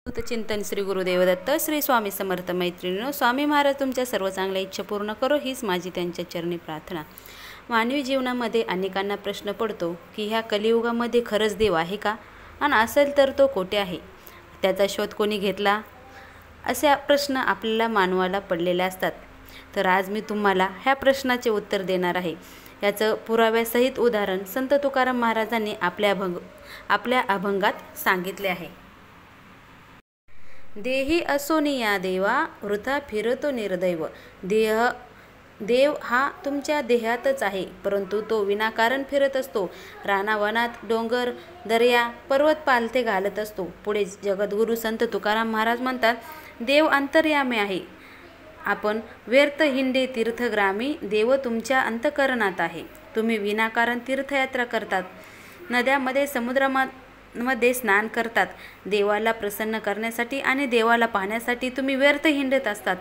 चिंतन श्री गुरुदेव दत्त श्री स्वामी समर्थ मैत्रिणींनो, स्वामी महाराज तुमच्या सर्व चांगल्या इच्छा पूर्ण करो हीच माझी त्यांच्या चरणी प्रार्थना। मानवी जीवनामध्ये अनेकांना प्रश्न पडतो की ह्या कलियुगामध्ये खरंच देव आहे का, आणि असेल तर तो कोठे आहे, त्याचा शोध कोणी घेतला, असे प्रश्न आपल्याला मानवाला पडलेले असतात। तर आज मी तुम्हाला ह्या प्रश्नाचे उत्तर देणार आहे। याचं पुराव्यासहित उदाहरण संत तुकाराम महाराजांनी आपल्या अभंगात सांगितले आहे। देही असोनिया देवा वृथा फिरतो निर्दैव। देव हा तुमच्या देहातच आहे, परंतु तो विनाकारण फिरत असतो। रानावनात डोंगर दर्या पर्वत पालथे घालत असतो। पुढे जगद्गुरु संत तुकाराम महाराज म्हणतात, देव अंतर्यामी आहे, आपण व्यर्थ हिंडे तीर्थग्रामी। देव तुमच्या अंतःकरणात आहे, तुम्ही विनाकारण तीर्थयात्रा करतात, नद्यामध्ये समुद्रामध्ये स्नान करतात। देवाला प्रसन्न करण्यासाठी आणि देवाला पाहण्यासाठी तुम्ही व्यर्थ हिंडत असतात,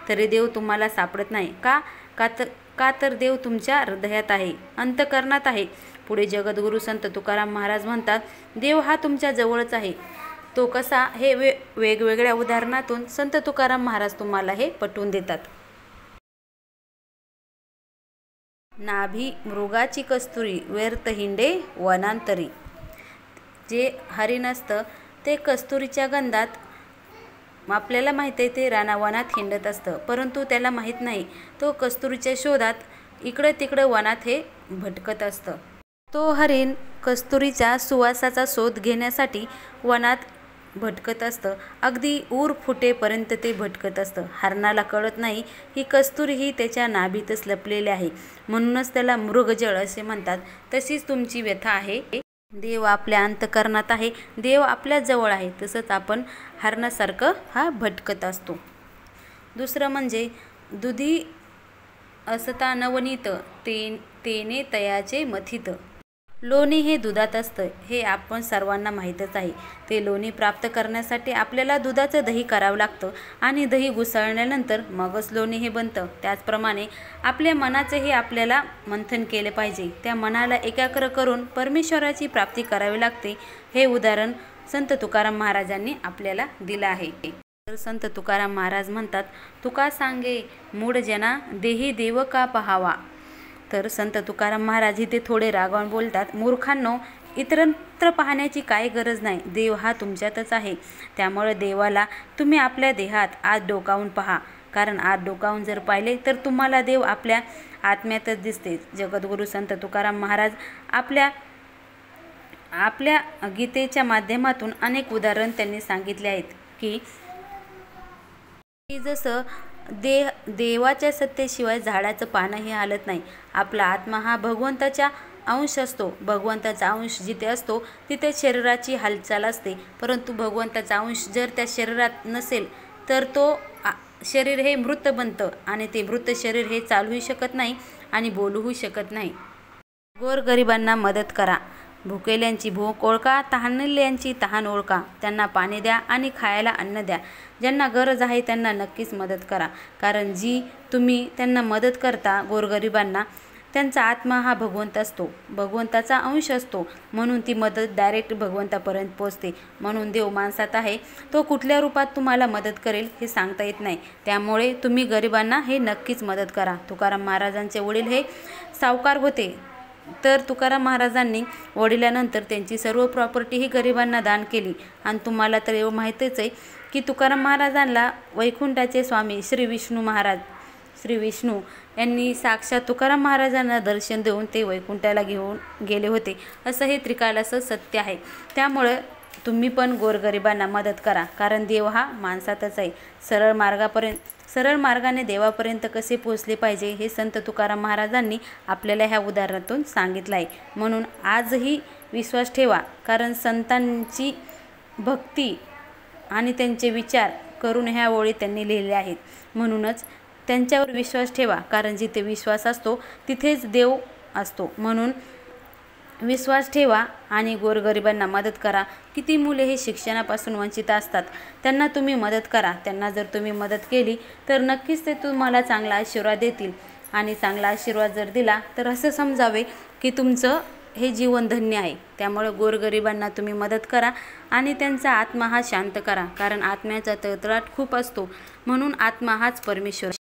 तरी देव तुम्हाला सापडत नाही का तर देव तुमच्या हृदयात आहे, अंतःकरणात आहे। पुढे जगद्गुरु संत तुकाराम महाराज म्हणतात, देव हा तुमच्या जवळच आहे, तो कसा हे वेगवेगळ्या उदाहरणातून संत तुकाराम महाराज तुम्हाला हे पटवून देतात। नाभी मृगाची कस्तुरी व्यर्थ हिंडे वनांतरी। जे हरिण असतं ते कस्तुरीच्या गंधात, आपल्याला माहीत आहे ते रानावनात हिंडत असतं, परंतु त्याला माहीत नाही तो कस्तुरीच्या शोधात इकडं तिकडं वनात हे भटकत असतं। तो हरिण कस्तुरीच्या सुवासाचा शोध घेण्यासाठी वनात भटकत असतं, अगदी ऊर फुटेपर्यंत ते भटकत असतं। हरणाला कळत नाही ही कस्तुरी ही त्याच्या नाभीतच लपलेली आहे, म्हणूनच त्याला मृगजळ असे म्हणतात। तशीच तुमची व्यथा आहे, देव आपल्या अंतःकरणात आहे, देव आपल्या जवळ आहे, तसंच आपण हरणासारखं हा भटकत असतो। दुसरं म्हणजे दुधी असता नवनीत तेने तयाचे मथित। लोणी हे दुधात असतं, हे आपण सर्वांना माहीतच आहे। ते लोणी प्राप्त करण्यासाठी आपल्याला दुधाचं दही करावं लागतं आणि दही घुसळल्यानंतर मगच लोणी हे बनतं। त्याचप्रमाणे आपल्या मनाचे हे आपल्याला मंथन केले पाहिजे, त्या मनाला एकाग्र करून परमेश्वराची प्राप्ती करावी लागते। हे उदाहरण संत तुकाराम महाराजांनी आपल्याला दिलं आहे। तर संत तुकाराम महाराज म्हणतात, तुका सांगे मूढ जना देही देव का पहावा। तर संत तुकाराम महाराज इथे थोडे रागावून बोलतात, मूर्खांनो, इतरत्र पाहण्याची काही गरज नाही, देव हा तुमच्यातच आहे। त्यामुळे देवाला तुम्ही आपल्या देहात आत डोकावून पहा, कारण आत डोकावून जर पाहिले तर तुम्हाला देव आपल्या आत्म्यातच दिसते। जगद्गुरु संत तुकाराम महाराज आपल्या गीतेच्या माध्यमातून अनेक उदाहरण त्यांनी सांगितले आहेत की जसं देवाच्या सत्तेशिवाय झाडाचं पानही हालत नाही। आपला आत्मा हा भगवंताचा अंश असतो, भगवंताचा अंश जिथे असतो तिथे शरीराची हालचाल असते, परंतु भगवंताचा अंश जर त्या शरीरात नसेल तर तो शरीर हे मृत बनतं आणि ते मृत शरीर हे चालूही शकत नाही आणि बोलूही शकत नाही। गोरगरिबांना मदत करा, भुकेल्यांची भूक ओळखा, तहानलेल्यांची तहान ओळखा, त्यांना पाणी द्या आणि खायला अन्न द्या। ज्यांना गरज आहे त्यांना नक्कीच मदत करा, कारण जी तुम्ही त्यांना मदत करता गोरगरिबांना, त्यांचा आत्मा हा भगवंत असतो, भगवंताचा अंश असतो, म्हणून ती मदत डायरेक्ट भगवंतापर्यंत पोहोचते। म्हणून देव माणसात आहे, तो कुठल्या रूपात तुम्हाला मदत करेल हे सांगता येत नाही, त्यामुळे तुम्ही गरिबांना हे नक्कीच मदत करा। तुकाराम महाराजांचे वडील हे सावकार होते, तर तुकाराम महाराजांनी वडिलांनंतर त्यांची सर्व प्रॉपर्टी ही गरिबांना दान केली। आणि तुम्हाला तर एवढं माहीतच आहे की तुकाराम महाराजांना वैकुंठाचे स्वामी श्री विष्णू यांनी साक्षात तुकाराम महाराजांना दर्शन देऊन ते वैकुंठाला घेऊन गेले होते, असं हे त्रिकालाचं सत्य आहे। त्यामुळं तुम्ही पण गोरगरिबांना मदत करा, कारण देव हा माणसातच आहे। सरळ मार्गाने देवापर्यंत कसे पोहोचले पाहिजे हे संत तुकाराम महाराजांनी आपल्याला ह्या उदाहरणातून सांगितलं आहे। म्हणून आजही विश्वास ठेवा, कारण संतांची भक्ती आणि त्यांचे विचार करून ह्या ओळी त्यांनी लिहिल्या आहेत। म्हणूनच त्यांच्यावर विश्वास ठेवा, कारण जिथे विश्वास असतो तिथेच देव असतो। म्हणून विश्वास ठेवा आणि गोरगरिबांना मदत करा। किती मुले हे शिक्षणापासून वंचित असतात, त्यांना तुम्ही मदत करा। त्यांना जर तुम्ही मदत केली तर नक्कीच ते तुम्हाला चांगला आशीर्वाद देतील, आणि चांगला आशीर्वाद जर दिला तर असं समजावे की तुमचं हे जीवन धन्य आहे. त्यामुळे गोरगरिबांना तुम्ही मदत करा आणि त्यांचा आत्मा हा शांत करा, कारण आत्म्याचा तळतळाट खूप असतो. म्हणून आत्मा हाच परमेश्वर.